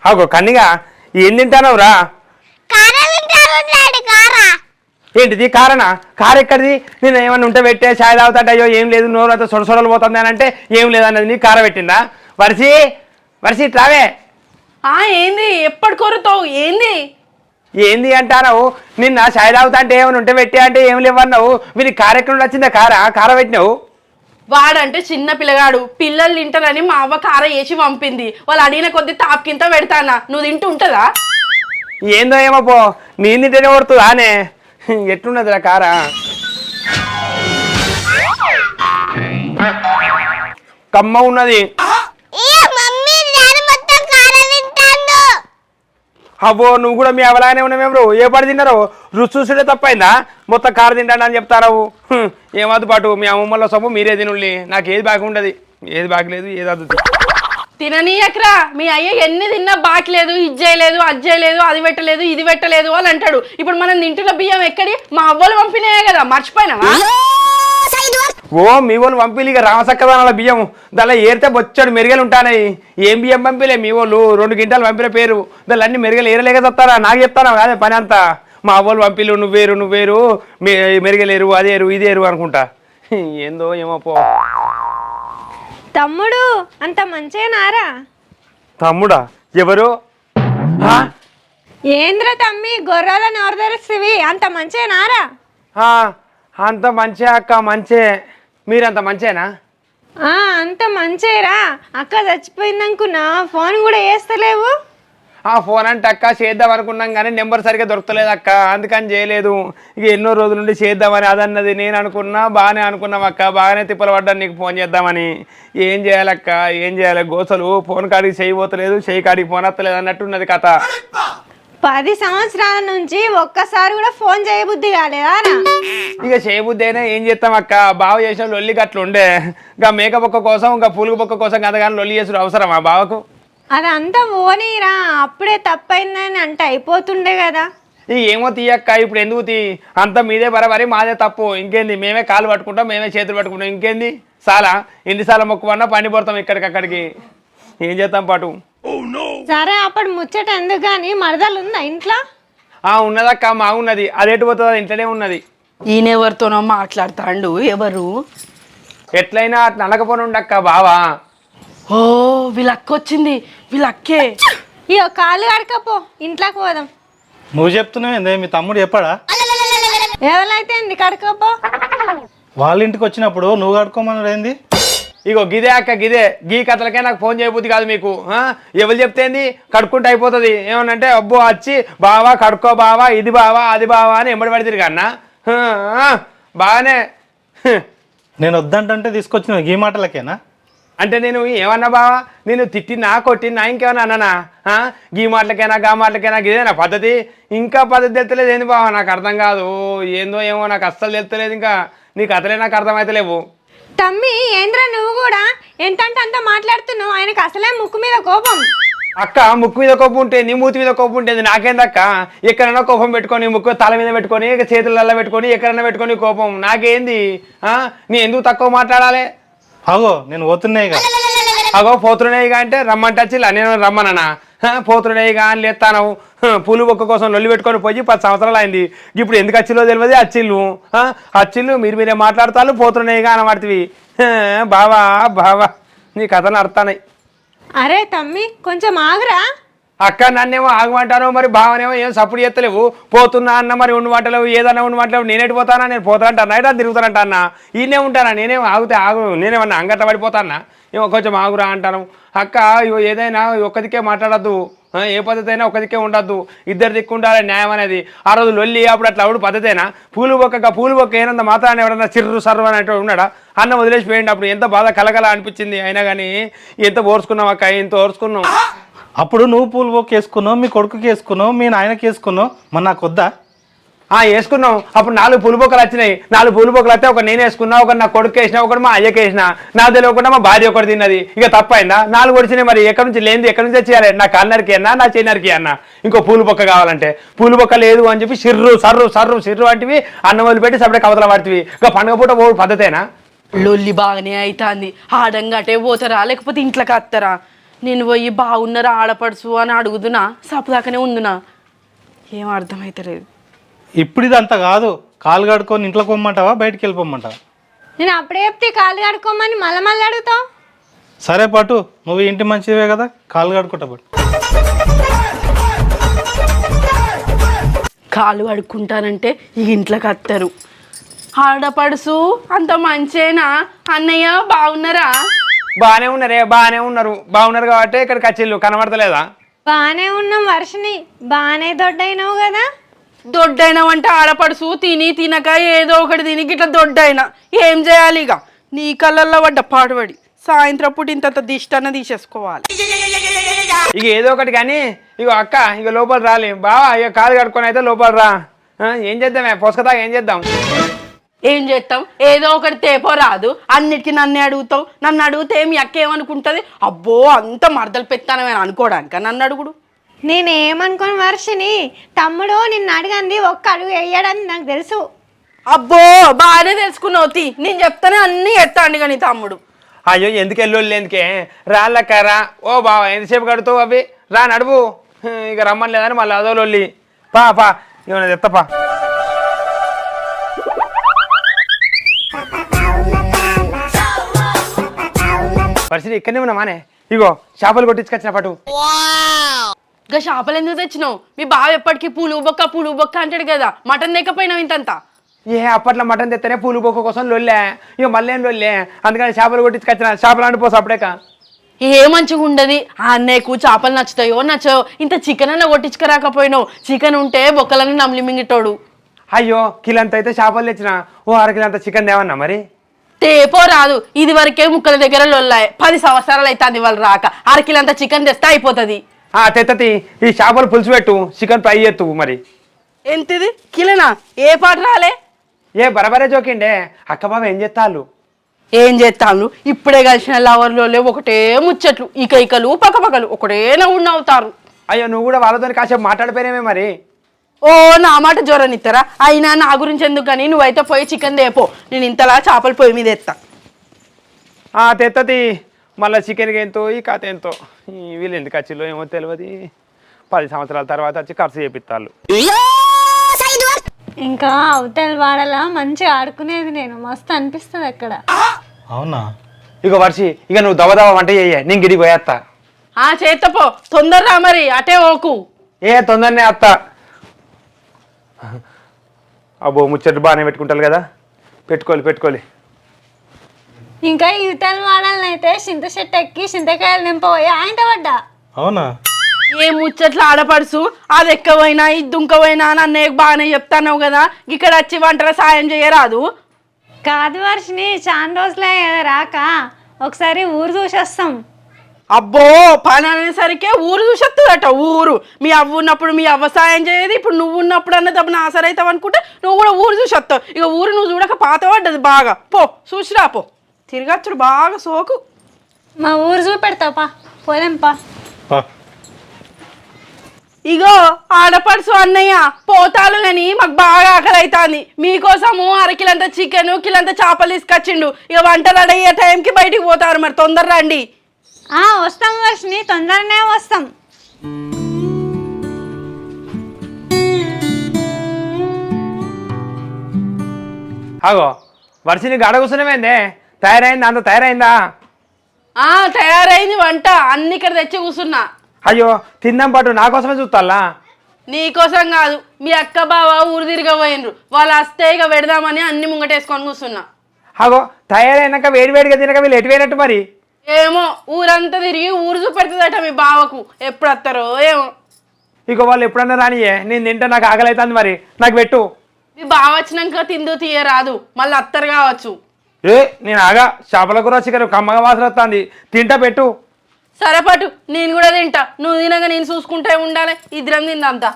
అగో కన్నిగా ఏం తింటానవురా? ఏంటిది కారనా? కార ఎక్కడిది? నేను ఏమన్నా ఉంటే పెట్టే చాయ్ తాగుతాంటే అయ్యో ఏం లేదు నోరు అంతా సొడసొడలు పోతుంది అని అంటే ఏం లేదన్నది నీ కార పెట్టిందా? వర్షి వర్షి ట్రావే ఏంది ఎప్పటి కొరుతావు? ఏంది ఏంది అంటావు? నిన్న చాయ్ తాగుతా అంటే ఏమైనా ఉంటే పెట్టే అంటే ఏం లేవన్నావు. వీరికి కార ఎక్కడ నుండి వచ్చిందా? కార పెట్టినావు? వాడంటే చిన్న పిల్లగాడు, పిల్లలు తింటారని మా అవ్వ కార వేసి పంపింది. వాళ్ళు అడిగిన కొద్ది తాపకింత పెడతానా, నువ్వు తింటూ ఉంటుందా? ఏందో ఏమో పో, నేను తింటేనే కొడుతుంది ఆనే. ఎట్లున్నది రా కార? కమ్మ ఉన్నది. అబ్బో నువ్వు కూడా మీ అవలానే ఉన్నామేమో. ఏ పడి తిన్నారో రుచి చూసుడే తప్పైందా? మొత్తం కారు తింటాను అని చెప్తారావు. ఏమద్దు పాటు మీ అమ్మమ్మల సొమ్ము మీరే తినుల్ని. నాకు ఏది బాగా ఉండదు, ఏది బాగలేదు, ఏది అద్దు తిననీయకరా. మీ అయ్య ఎన్ని తిన్నా బాకలేదు, ఇది చేయలేదు, అది చేయలేదు, అది పెట్టలేదు, ఇది పెట్టలేదు అని అంటాడు. ఇప్పుడు మనం తింటున్న బియ్యం ఎక్కడి? మా అవ్వలు పంపినాయే కదా, మర్చిపోయినావా? ఓ మీ వాళ్ళు పంపిలు ఇక రామసక్కదానాల బియ్యం దానిలో ఏరితే బొచ్చాడు మెరుగలు ఉంటానాయి. ఏం బియ్యం పంపిలే మీ వాళ్ళు? 2 క్వింటాలు పంపిన పేరు దానిలో అన్ని మెరుగలు ఏరలేక చెప్తారా? నాకు చెప్తానా అదే పని అంతా. మా అవ్వలు పంపిలు నువ్వేరు మెరుగలేరు, అదేరు ఇదేరు అనుకుంటా. ఏందో ఏమో పో. తమ్ముడు అంత మంచేనారా? తమ్ముడా? ఎవరు? ఏంద్ర తమ్మి గొర్రెల నోరు తెరుస్తవి, అంత మంచేనారా? అంత మంచే అక్క, మంచే. మీరంత మంచేనా? అంత మంచేరా. అక్క చచ్చిపోయిందనుకున్నా, ఫోన్ కూడా చేస్తలేవు. ఫోన్ అంటే అక్క చేద్దాం అనుకున్నాం కానీ నెంబర్ సరిగ్గా దొరకలేదు అక్క, అందుకని చేయలేదు. ఇక ఎన్నో రోజుల నుండి చేద్దామని అదన్నది నేను అనుకున్నా. బాగానే అనుకున్నాం అక్క, బాగానే తిప్పలు పడ్డాను నీకు ఫోన్ చేద్దామని. ఏం చేయాలక్క, ఏం చేయాలి? గోసలు ఫోన్ కాడికి చేయబోతలేదు, చేయి కాడికి ఫోన్ వస్తలేదు అన్నట్టున్నది కథ. 10 సంవత్సరాల నుంచి ఒక్కసారి కూడా ఫోన్ చేయబుద్ధి కాలేదా? ఇక చేయబుద్ధి అయినా ఏం చేస్తాం అక్క, బావ చేసిన లొల్లి గట్లు ఉండే. ఇంకా మేక బొక్క కోసం, ఇంకా పులుగు బొక్క కోసం అంతగానో లొల్లి చేసుడు అవసరమా బావకు? అదంతా ఓనీరా, అప్పుడే తప్పైందని అంటే అయిపోతుండే కదా. ఏమో తీయక్క, ఇప్పుడు ఎందుకు తీ? అంతా మీదే బరబరి, మాదే తప్పు. ఇంకేంది? మేమే కాలు పట్టుకుంటాం, మేమే చేతులు పట్టుకుంటాం. ఇంకేంది? చాలా ఎన్నిసార్లు మొక్కువన్నా పండి పడతాం ఇక్కడికక్కడికి. ఏం చేస్తాం పాటు. సరే అప్పుడు ముచ్చట ఎందుకు గాని, మరదలు ఉందా ఇంట్లో? ఉన్నదక్క, మా ఉన్నది. అదేటు పోతుందా? ఇంట్లోనే ఉన్నది. ఈయనెవరితోనో మాట్లాడతాండు. ఎవరు? ఎట్లయినా అట్లా అనకపోనుండక్క బావా. ఓ వీళ్ళక్క వచ్చింది, వీళ్ళక్కే. ఇయో కాళ్ళు కడకపో, ఇంట్లోకి పోదాం. నువ్వు చెప్తున్నావు ఏందే? మీ తమ్ముడు చెప్పాడా? ఎవరైతే కడకపో. వాళ్ళ ఇంటికి వచ్చినప్పుడు నువ్వు కడుక్కోమన్నాడు ఏంది? ఇగో గిదే అక్క, గిదే గీ కథలకే నాకు ఫోన్ చేయబుద్ది కాదు మీకు. ఎవరు చెప్తేంది? కడుక్కుంటే అయిపోతుంది. ఏమనంటే అబ్బో వచ్చి బావా కడుక్కో బావా, ఇది బావా అది బావా అని ఎంబడి పడి తిరిగి అన్న బాగానే. నేను వద్దంటే తీసుకొచ్చిన గీ మాటలకేనా? అంటే నేను ఏమన్నా బావా? నేను తిట్టినా కొట్టినా ఇంకేమన్నా అన్నానా? గీ మాటలకైనా గా మాటలకైనా ఇదేనా పద్ధతి? ఇంకా పద్ధతి తెలుతలేదు ఏంది బావా? నాకు అర్థం కాదు. ఏందో ఏమో నాకు అస్సలు తెలుతలేదు. ఇంకా నీ కథలే నాకు అర్థమైతలేవు. తమ్మి ఏంద్ర నువ్వు కూడా ఎంతంటే అంత మాట్లాడుతున్నావు. ఆయనకు అసలే ముక్కు మీద కోపం. అక్క ముక్కు మీద కోపం ఉంటే నీ మూతి మీద కోపం ఉంటుంది. నాకేందక్క? ఎక్కడైనా కోపం పెట్టుకొని, ముక్కు తల మీద పెట్టుకొని, చేతులలో పెట్టుకొని, ఎక్కడైనా పెట్టుకొని కోపం నాకేంది? నీ ఎందుకు తక్కువ మాట్లాడాలి? అగో నేను పోతున్నాయిగా. అగో పోతున్నాయిగా అంటే రమ్మంటే వచ్చిల్లా? నేను రమ్మనన్నా? పోతున్నాయిగా అని లేస్తాను. పూలు బొక్క కోసం లొల్లి పెట్టుకొని పోయి 10 సంవత్సరాలు అయింది. ఇప్పుడు ఎందుకు వచ్చిల్లో తెలియదు. అచ్చిళ్ళు మీరే మాట్లాడతాను. పోతున్నాయిగా అనమాడుతుంది. బావా బావా నీ కథలు అర్థాయి. అరే తమ్మి కొంచెం ఆగురా. అక్క నన్నేమో ఆగమంటాను, మరి బావనేమో ఏం సపోర్ట్ చేస్తలేవు. పోతున్నా అన్న మరి ఉండమంటలేవు, ఏదన్నా ఉండమంటలేవు. నేనేటి పోతానా? నేను పోతానంటా, నైట్ తిరుగుతానంట అన్న. ఈయనే ఉంటానా? నేనేమో ఆగితే నేనేమన్నా అంగట్ల పడిపోతానా? ఏమో కొంచెం ఆగురా అంటాను. అక్క ఏదైనా ఒక్కదికే మాట్లాడద్దు, ఏ పద్ధతి అయినా ఒక్కదికే ఉండద్దు. ఇద్దరు దిక్కుండాలి న్యాయం అనేది. ఆ రోజు లొల్లి అప్పుడు అట్లా అవుడు పద్ధతేనా? పూలు బొక్క ఏనంత మాత్రాన్ని ఎవరన్నా చిర్రు సర్రు అనేటు ఉన్నాడా? అన్న వదిలేసిపోయింది. అప్పుడు ఎంత బాధ కలకల అనిపించింది. అయినా కానీ ఎంత ఓర్చుకున్నావు అక్క, ఎంత ఓర్చుకున్నావు. అప్పుడు నువ్వు పూలు బొక్క వేసుకున్నావు, మీ కొడుకుకి వేసుకున్నావు, మీ నాయనకి వేసుకున్నావు, మరి నాకు వద్దా? వేసుకున్నాం. అప్పుడు 4 పూలు బొక్కలు వచ్చినాయి. 4 పూలు బొక్కలు వస్తే ఒక నేను వేసుకున్నా, ఒకటి నా కొడుకు వేసినా, ఒకటి మా అయ్యకి వేసిన. నాకు తెలియకుండా మా భార్య ఒకటి తిన్నది. ఇక తప్పైందా? 4 వచ్చినాయి. మరి ఎక్కడి నుంచి లేనిది ఎక్కడి నుంచి చేయాలి? నా కన్నరికి అన్నా, నా చేనరికి అన్నా ఇంకో పూలు బొక్క కావాలంటే పూలు బొక్క లేదు అని చెప్పి సిర్రు సర్రు సర్రు సిర్రు వంటివి అన్నం వదిలిపెట్టి సపడే కవతల పడుతుంది. ఇక పండుగ పూట ఓ పద్ధతేనా? లొల్లి బాగానే అవుతుంది. ఆడంగా అటే పోతారా లేకపోతే ఇంట్లోకి వస్తారా? నేను పోయి బాగున్నారా ఆడపడుచు అని అడుగుతున్నా సప్పుదాకానే ఉందునా ఏం అర్థమైతలేదు. ఇప్పుడు ఇదంతా కాదు, కాలు కడుక్కొని ఇంట్లోకి పొమ్మంటావా బయటికి వెళ్ళిపోమ్మంటావా? నేను అప్పుడే చెప్తే కాలు కడుక్కోమని మళ్ళీ మళ్ళీ అడుగుతావు. సరే పటు, నువ్వు ఇంటి మంచివే కదా, కాలు కడుక్కుంటా పట్టు. కాళ్ళు కడుక్కుంటానంటే ఈ ఇంట్లోకి వస్తారు. ఆడపడుసు అంత మంచేనా? అన్నయ్య బాగున్నారా? బాగానే ఉన్నారే, బాగానే బాగున్నారు కాబట్టి ఇక్కడికి వచ్చిళ్ళు కనబడతలేదా? బాగానే ఉన్నాం వర్షని, బాగానే దొడ్డైనావు కదా. దొడ్డైనా అంటే ఆడపడుసు తిని తినక ఏదో ఒకటి తిని ఇట్లా దొడ్డైనా ఏం చేయాలి? ఇక నీ కళ్ళల్లో పడ్డ పాడుపడి సాయంత్రం పూట ఇంత దిష్టన్న తీసేసుకోవాలి. ఇక ఏదో ఒకటి కానీ ఇక అక్క ఇక లోపల రాలే బావా, ఇక కాలు కడుక్కొని అయితే లోపల రా. ఏం చేద్దామే పొసకదా, ఏం చేద్దాం? ఏం చేస్తాం? ఏదో ఒకటి తేపో రాదు, అన్నిటికీ నన్నే అడుగుతావు. నన్ను అడిగితే మీ అక్క ఏమనుకుంటుంది? అబ్బో అంత మరదలు పెత్తానమని అనుకోవడానిక నన్ను అడుగుడు? నేనేమనుకోను వర్షిని, తమ్ముడు నిన్ను అడిగింది ఒక్క అడుగు వేయడని నాకు తెలుసు. అబ్బో బాగానే తెలుసుకున్నావు తీ, నేను చెప్తానే అన్నీ ఎత్తాండి కానీ తమ్ముడు. అయ్యో ఎందుకు ఎల్లుళ్ళు ఎందుకే రాళ్ళక్కరా. ఓ బావా ఎంతసేపు కడుతావు అవి, రా నడువు. ఇక రమ్మని లేదని మళ్ళీ అదోలొల్లి. పా పా ఇవన్న తెత్తపా. పరిస్థితి ఇక్కడనే ఉన్నామానే. ఇగో చేపలు కొట్టించుకొచ్చిన పటు. ఇంకా చేపలు ఎందుకు తెచ్చినావు? మీ బావ ఎప్పటికీ పూలు బొక్క అంటాడు కదా, మటన్ లేకపోయినావు ఇంతంతా. అప్పట్లో మటన్ తెత్తనే పూలు బొక్క కోసం లొల్లే, ఇక మళ్ళీ ఏం లొల్లే, అందుకని చేపలు కొట్టించుకొచ్చిన. చేపలు అండిపోసు అప్పుడేక ఏ మంచిగా ఉండదు. ఆ అన్నయ్యకు చేపలు నచ్చుతాయో నచ్చో, ఇంత చికెన్ అన్న కొట్టించుకురాకపోయినావు. చికెన్ ఉంటే బొక్కలన్నీ నమ్లి మింగిటోడు. అయ్యో కిలంత అయితే చేపలు తెచ్చిన, ఓ అరకిలంత చికెన్ తేవన్నా మరి. తేపో రాదు, ఇది వరకే ముక్కల దగ్గర లొల్లాయి. 10 సంవత్సరాలు అవుతుంది వాళ్ళు రాక. అరకిలంత చికెన్ తెస్తే అయిపోతుంది. తెత్తతి ఈ చేపలు పులుసు పెట్టు, చికెన్ ఫ్రై చేత్తు మరి. ఎంతది కిలోనా? ఏ పాట రాలే? బరబరే జోకిండే. అక్క బాబు ఏం చేస్తాళ్ళు? ఏం చేస్తాను? ఇప్పుడే కలిసిన లవర్లో ఒకటే ముచ్చట్లు, ఇకలు పక్కపక్కలు ఒకటే నవ్వుతారు. అయ్యో నువ్వు కూడా వాళ్ళతో కాసేపు మాట్లాడిపోయినామే మరి. ఓ నా మాట జ్వరనిస్తారా? అయినా నా గురించి ఎందుకు కానీ నువ్వైతే పోయి చికెన్ తేపో, నేను ఇంతలా చేపలు పొయ్యి మీద ఎత్తా. తెత్తది మళ్ళీ చికెన్కి ఎంతో ఈ కథ ఎంతో. వీళ్ళు ఎందుకు వచ్చిలో ఏమో తెలియదు. 10 సంవత్సరాల తర్వాత వచ్చి ఖర్చు చేపిస్తాళ్ళు. ఇంకా అవతల వాడలా మంచిగా ఆడుకునేది నేను, మస్తు అనిపిస్తుంది అక్కడ. అవునా? ఇక వర్షి ఇక నువ్వు దవదవ వంట చెయ్యే, నేను గిడికి పోయేస్తా. చేతపో తొందరరా మరి, అటే ఓకు. తొందరనే అత్త. అబ్బో ముచ్చట్లు బాగానే పెట్టుకుంటారు కదా, పెట్టుకోవాలి. ఇంకా ఇవతల వాడాలనైతే చింత చెట్టు ఎక్కి చింతకాయలు నింపబోయి ఆయన పడ్డా. అవునా? ఏ ముచ్చట్లు ఆడపడుసు, అది ఎక్కవైనా ఇది దుంకవైనా అన్నయ్యకు బాగానే చెప్తాను కదా, ఇక్కడ వచ్చి వంటల సాయం చేయరాదు? కాదు వర్షిని, చాలా రోజులే కదా రాక, ఒకసారి ఊరు చూసేస్తాం. అబ్బో పని అనేసరికే ఊరు చూసేస్తుందట. ఊరు మీ అవ్వ ఉన్నప్పుడు మీ అవ్వ సాయం చేయదు, ఇప్పుడు నువ్వు ఉన్నప్పుడు అన్నది ఆసరైతావు అనుకుంటే నువ్వు కూడా ఊరు చూసేస్తావు. ఇక ఊరు నువ్వు చూడక పాత పడ్డది బాగా. పో చూసిరా పో, తిరగచ్చుడు బాగా సోకు. మా ఊరు చూపెడతాపా, పోదాంపా. ఇగో ఆడపడుసు అన్నయ్య పోతాలు కానీ మాకు బాగా ఆకలి అవుతుంది. మీకోసము అరకిలంత చికెన్ కిలంత చేపలు తీసుకొచ్చిండు. ఇక వంటలు అడిగే టైంకి బయటికి పోతారు, మరి తొందర రండి. వస్తాం వర్షిని, తొందరనే వస్తాం. అగో వర్షిని గడ కూర్చున్నామేందే, తయారైందా? అంత తయారైందా? తయారైంది వంట, అన్ని ఇక్కడ తెచ్చి కూర్చున్నా. అయ్యో తిందాం పాటు, నా కోసమే చూస్తాలా? నీకోసం కాదు, మీ అక్క బావ ఊరు తిరగబోయినరు, వాళ్ళు వస్తే ఇక పెడదామని అన్ని ముంగటేసుకొని కూర్చున్నా. అగో తయారైనాక వేడివేడిగా తినక వీళ్ళు ఎటు పోయినట్టు మరి? ఏమో ఊరంతా తిరిగి ఊరు చూపెడుతుందట మీ బావకు, ఎప్పుడు వస్తారో ఏమో. ఇక వాళ్ళు ఎప్పుడన్నా రానియే, నేను తింటే నాకు ఆకలి అవుతుంది మరి, నాకు పెట్టు. మీ బావ వచ్చినాక తిందు తీయరాదు, మళ్ళీ అత్తరు కావచ్చు. నేను ఆగా, చేపల కూర చికెన్ కమ్మగా వాసన వస్తుంది, తింటా పెట్టు. సరే పటు, నేను కూడా తింటా. నువ్వు తినగా నేను చూసుకుంటే ఉండాలి, ఇద్దరం తిందంతా.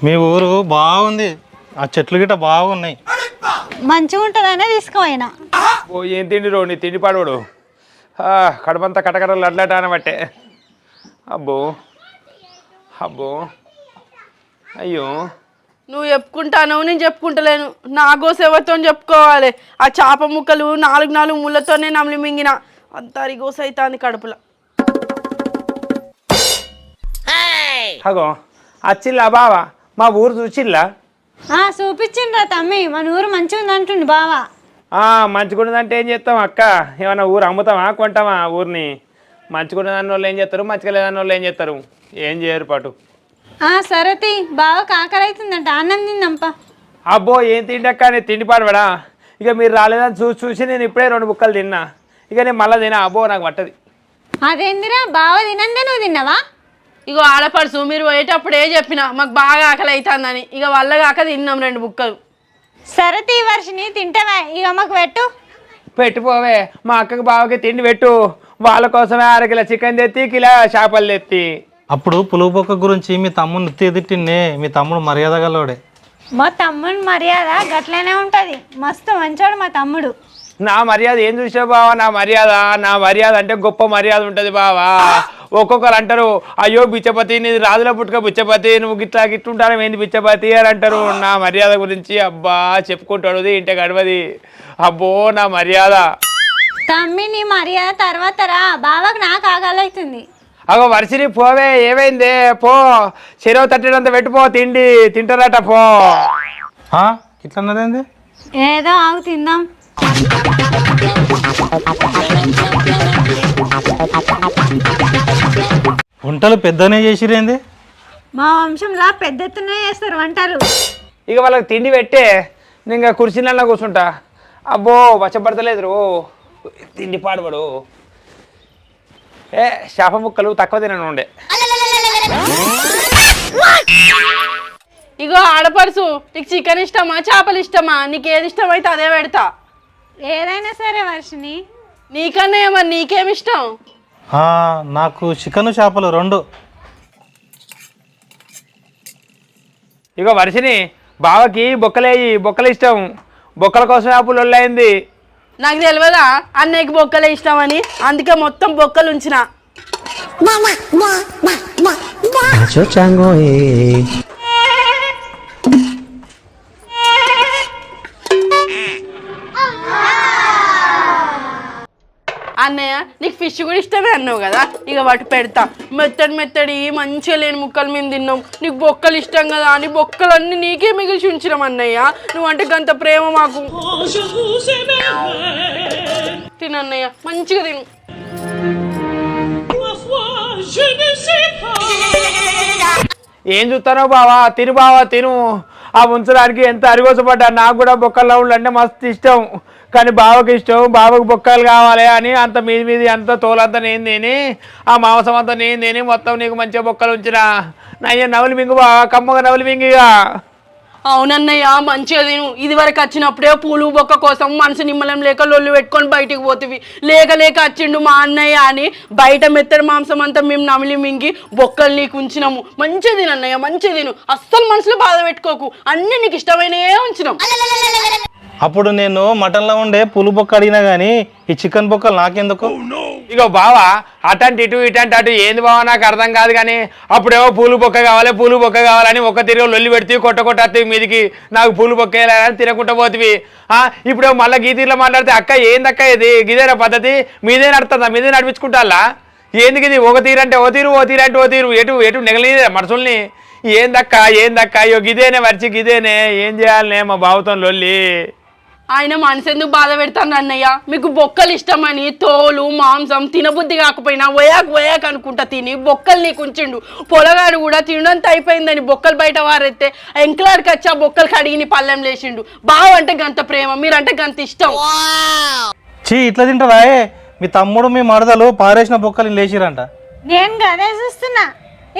మీ ఊరు బాగుంది, ఆ చెట్లు గిట్ట బాగున్నాయి. మంచిగా ఉంటుందనే తీసుకుపోయినా. ఓ ఏం తిండి రో నీ తిండి పాడోడు కడుపంతా కటకటలు అడ్లాట అనబట్టే. అబ్బో అబ్బో అయ్యో. నువ్వు చెప్పుకుంటాను, నేను చెప్పుకుంటలేను. నా గోస ఎవరితో చెప్పుకోవాలి? ఆ చేప ముక్కలు 4 ముళ్ళతోనే నమిలి మింగిన అంత అరిగోస అవుతుంది కడుపులో. అగో వచ్చిల్లా బావా, మా ఊరు చూసిల్లా? చూపించిండ్రా తమ్మి, మన ఊరు మంచిగా ఉందంటుండు బావా. మంచిగున్నదంటే ఏం చేస్తాం అక్క? ఏమన్నా ఊరు అమ్ముతామా కొంటామా ఊరిని? మంచిగున్నదాన్ని వాళ్ళు ఏం చేస్తారు, మంచిగా లేదని వాళ్ళు ఏం చేస్తారు? ఏం చేయరు పాటు. సరతి బావ కాకర అవుతుందంట, అన్నం తిందంపా. అబ్బో ఏం తిండి అక్క, నేను తిండి పాడబడా. ఇక మీరు రాలేదని చూసి నేను ఇప్పుడే 2 ముక్కలు తిన్నా. ఇక నేను మళ్ళీ తినా. అబ్బో నాకు పట్టది. అదేందిరా బావ తినందే నువ్వు తిన్నావా? ఇగో ఆడపడుచు మీరు పోయేటప్పుడే చెప్పిన మాకు బాగా ఆకలి అవుతుందని. ఇక వల్ల కాక తిన్నాం 2 ముక్కలు. సరతి వర్షిని తింటావా? ఇక మాకు పెట్టిపోవే, మా అక్కకి బావకి తిండి పెట్టు. వాళ్ళ కోసమే 1/2 కిలో చికెన్ తెత్తి, కిలో చేపలు తెత్తి. అప్పుడు పులుగుబొక్క గురించి మీ తమ్ముడు తిట్టిన్నే. మీ తమ్ముడు మర్యాద గలవాడే. మా తమ్ముడు మర్యాద గట్లనే ఉంటది, మస్తు మంచోడు మా తమ్ముడు. నా మర్యాద ఏం చూసావు బావా? నా మర్యాద అంటే గొప్ప మర్యాద ఉంటుంది బావా. ఒక్కొక్కరు అంటారు, అయ్యో బిచ్చపతి నీది రాజుల పుట్టుక బిచ్చపతి, నువ్వు గిట్టుంటాను ఏంటి బిచ్చపతి అని అంటారు. నా మర్యాద గురించి అబ్బా చెప్పుకుంటాడు ఇంటి గడవది. అబ్బో నా మర్యాద. తమ్మి నీ మర్యాద తర్వాత రా, బావకు నాకు ఆకలవుతుంది. అగో వర్షిని పోవే, ఏమైంది? పో చెరువు తట్టినంత పెట్టిపో, తిండి తింటారట పో. ఇట్లా అన్నదేంది? ఏదో ఆగు తిందాం. వంటలు పెద్దనే చేసిరేంది? మా వంశంలో పెద్ద ఎత్తున చేస్తారు వంటలు. ఇక వాళ్ళకి తిండి పెట్టే, నేను ఇంకా కుర్చీలలో కూర్చుంటా. అబ్బో వచ్చపడతలేదు రో, తిండి పాడబడు. చేప ముక్కలు తక్కువ తినను ఉండే. ఇగో ఆడపడుచు, నీకు చికెన్ ఇష్టమా చేపలు ఇష్టమా? నీకు ఏది ఇష్టమైతే అదే పెడతా. ఏదైనా సరే వర్షిని. నీకన్నా ఏమన్నా నీకేమి ఇష్టం? నాకు చికెన్ చేపలు 2. ఇగో వర్షిని బావకి బొక్కలు ఇష్టం. బొక్కల కోసం అప్పుడు లొల్లైంది. నాకు తెలియదా అన్నయ్యకి బొక్కలే ఇష్టమని? అందుకే మొత్తం బొక్కలు ఉంచిన. అన్నయ్య నీకు ఫిష్ కూడా ఇష్టమే అన్నావు కదా, ఇక వాటి పెడతా. మెత్తడి మంచిగా లేని ముక్కలు మేము తిన్నాం. నీకు బొక్కలు ఇష్టం కదా అని బొక్కలన్నీ నీకే మిగిల్చి ఉంచినాం అన్నయ్య. నువ్వంటే గంత ప్రేమ మాకు. తినన్నయ్య, మంచిగా తిను. ఏం చూస్తానో బావా, తిను. ఆ ఉంచడానికి ఎంత అరిగోసపడ్డా. నాకు కూడా బొక్కలు అంటే మస్తు ఇష్టం, కానీ బావకి ఇష్టం. బావకు బొక్కలు కావాలి అని అంత మీది అంత తోలంతా నేను తిని, ఆ మాంసం అంతా నేను తిని మొత్తం నీకు మంచిగా బొక్కలు ఉంచిన. నయ్య నవలి మింగు బావా, కమ్మగా నవలి మింగిగా. అవునన్నయ్య, మంచిగా తిను. ఇది వరకు వచ్చినప్పుడే పూలు బొక్క కోసం మనసు నిమ్మలం లేక లొల్లు పెట్టుకొని బయటికి పోతివి. లేక వచ్చిండు మా అన్నయ్య అని బయట మెత్తడి మాంసం అంతా మేము నమిలి మింగి బొక్కలు నీకు ఉంచినాము. మంచిగా తిను అన్నయ్య, మంచిగా తిను. అస్సలు మనసులో బాధ పెట్టుకోకు, అన్నీ నీకు ఇష్టమైనవే ఉంచినాం. అప్పుడు నేను మటన్లో ఉండే పులు బొక్క అడిగినా కానీ ఈ చికెన్ బొక్కలు నాకెందుకు? ఇగో బావా, అటంటి ఇటు అటు ఏంది బావా నాకు అర్థం కాదు. కానీ అప్పుడేమో పూలు బొక్క కావాలని ఒక తిరిగి లొల్లి పెడితే కొట్ట మీదికి నాకు పూలు బొక్క వేయాలని తినకుండా పోతివి. ఇప్పుడేమో మళ్ళీ గీతీలో మాట్లాడితే అక్క ఏందక్క ఇది గిదేనా పద్ధతి? మీదే నడుతుందా? మీదే నడిపించుకుంటా? ఏంది ఇది? ఒక తీరంటే ఓ తీరు ఎటు నెగలేదా మనుషుల్ని? ఏందక్క అయ్యో గిదేనే గిదేనే ఏం చేయాలనే మా బావతో లొల్లి. ఆయన మనసు ఎందుకు బాధ పెడతాను అన్నయ్య? మీకు బొక్కలు ఇష్టమని తోలు మాంసం తినబుద్ధి కాకపోయినా వయాక్ అనుకుంటా తిని బొక్కలు నీకు ఉంచిండు. పొలగాడు కూడా తినడంత అయిపోయిందని బొక్కలు బయట వారెత్తే ఎంకలాడికి వచ్చి ఆ బొక్కలు కడిగిని పళ్ళెం లేచిండు. బావ అంటే గంత ప్రేమ, మీరంటే గంత ఇష్టం. ఇట్లా తింటారా? మీ తమ్ముడు మీ మరదలు పారేసిన బొక్కలు లేచిరంట. నేను గదే చూస్తున్నా,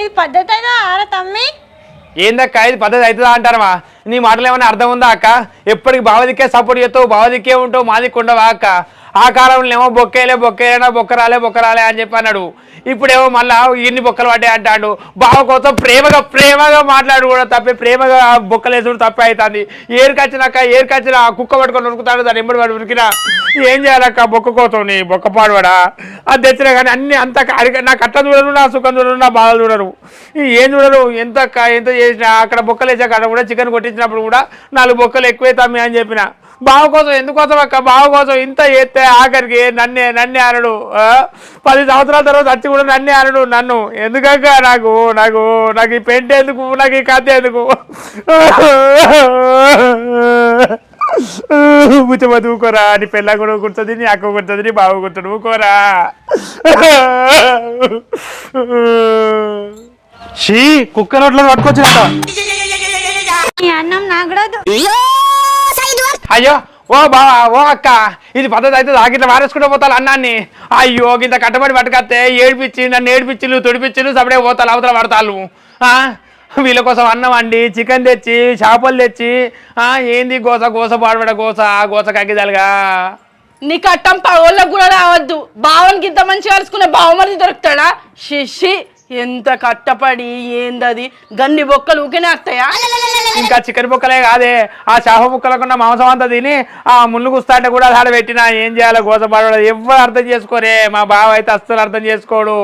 ఇది పద్ధతి అయినా ఆరా తమ్మి? ఏందక్క ఇది పద్ధతి అవుతుందా అంటారమా? నీ మాటలు ఏమైనా అర్థం ఉందా అక్క? ఎప్పటికి బావదిక్కే సపోర్ట్ చేస్తావు, బావదిక్కే ఉంటావు, మాదిక్కు ఉండవా అక్క? ఆ కాలంలో ఏమో బొక్కేలేనా బొక్కరాలే అని చెప్పి అన్నాడు. ఇప్పుడేమో మళ్ళా ఇన్ని బొక్కలు పడ్డాయి అంటాడు. బావ కోసం ప్రేమగా మాట్లాడు కూడా తప్పే, ప్రేమగా బొక్కలేసుడు తప్పే అవుతుంది. ఏరుకొచ్చిన కుక్క పట్టుకొని ఉరుకుతాడు, దాన్ని ఎంబడి వాడు ఉరికినా ఏం చేయాలక్క బొక్క కోసం నీ బొక్క పాడువాడా అది తెచ్చినా కానీ అన్ని అంత నాకు అట్లా చూడరు, నా సుఖం చూడరు, నా బాధ చూడరు, ఏం చూడరు. ఎంత చేసినా అక్కడ బొక్కలు వేసాక అక్కడ కూడా చికెన్ కొట్టించినప్పుడు కూడా 4 బొక్కలు ఎక్కువే తమ్మి అని చెప్పిన. బావ కోసం ఎందుకోసం అక్క, బావ కోసం ఇంత చేస్తే ఆఖరికి నన్నే అనడు. 10 సంవత్సరాల తర్వాత వచ్చి కూడా నన్నే అనడు. నన్ను ఎందుకక్క నాకు ఈ పెంట ఎందుకు, నాకు ఈ కథ ఎందుకు, ముచ్చమతి ఊకోరా, నీ పెళ్ళ కూడా కుడుతుంది, నీ అక్క కుడుతుంది, నీ బావ కుడుతుంది, ఊకోరా. షీ కుక్క నోట్లో పట్టుకొచ్చినట్ట. ఈ అన్నం నాకు కూడా వద్దు. అయ్యో ఓ బావా ఓ అక్క, ఇది పద్ధతి అయితే ఇట్లా వారేసుకుంటూ పోతాను అన్నాన్ని. అయ్యో ఇంత కట్టబడి పట్టుకొస్తే నన్ను ఏడిపించిలు తొడిపించిలు సపడే పోతాను, అవతల పడతాను. వీళ్ళ కోసం అన్నం వండి చికెన్ తెచ్చి చేపలు తెచ్చి ఏంది గోస పాడబడ గోస కగ్గిదాలుగా. నీ కట్టం పగోళ్ళకు కూడా రావద్దు. బావనికి ఇంత మంచిగా కలుసుకునే బావమరిది దొరుకుతాడా? శిషి ఎంత కట్టపడి ఏందది, గన్ని బొక్కలు ఊకేనే వస్తాయా? ఇంకా చికెన్ బొక్కలే కాదే, ఆ చేప ముక్కలకున్న మాంసం అంతా తిని ఆ ముళ్ళు గుస్తాంటే కూడా ఆడ పెట్టినా ఏం చేయాలో గోసపడడం ఎవరు అర్థం చేసుకోరే. మా బావ అయితే అస్సలు అర్థం చేసుకోడు.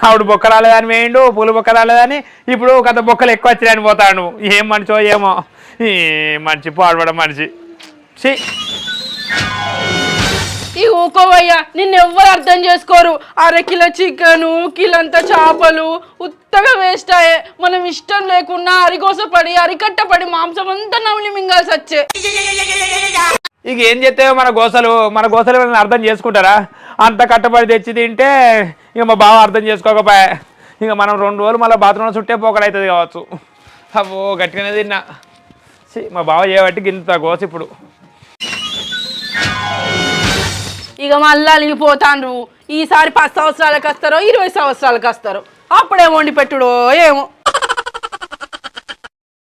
ఆవిడ బొక్క రాలేదని వేయండు, పూలు బొక్క రాలేదని ఇప్పుడు గత బొక్కలు ఎక్కువ వచ్చినాయని పోతాడు. ఏం మనిషో ఏమో, ఈ మనిషి పాడబడ మనిషి. ఈ ఊకోవయ్యా, నిన్నెవ్వరు అర్థం చేసుకోరు. 1/2 కిలో చికెను, కిలంతా చేపలు ఉత్తగా వేస్ట్ అయ్యే. మనం ఇష్టం లేకున్నా అరిగోసపడి అరికట్టపడి మాంసం అంతా నవ్వుని మింగాల్సి వచ్చే. ఇక ఏం చేస్తాయో మన గోసలు అర్థం చేసుకుంటారా? అంత కట్టబడి తెచ్చి తింటే ఇక మా బావ అర్థం చేసుకోకపోయా. ఇక మనం 2 రోజులు మళ్ళీ బాత్రూంలో చుట్టే పోకడవుతుంది కావచ్చు. అవ్వో గట్టిగానే తిన్నా. మా బావ చేయబట్టి గింత గోస ఇప్పుడు. ఇక మళ్ళా అలిగిపోతాండ్రు. ఈసారి 10 సంవత్సరాలకు వస్తారో 20 సంవత్సరాలకు వస్తారో, అప్పుడేమో వండి పెట్టుడో ఏమో.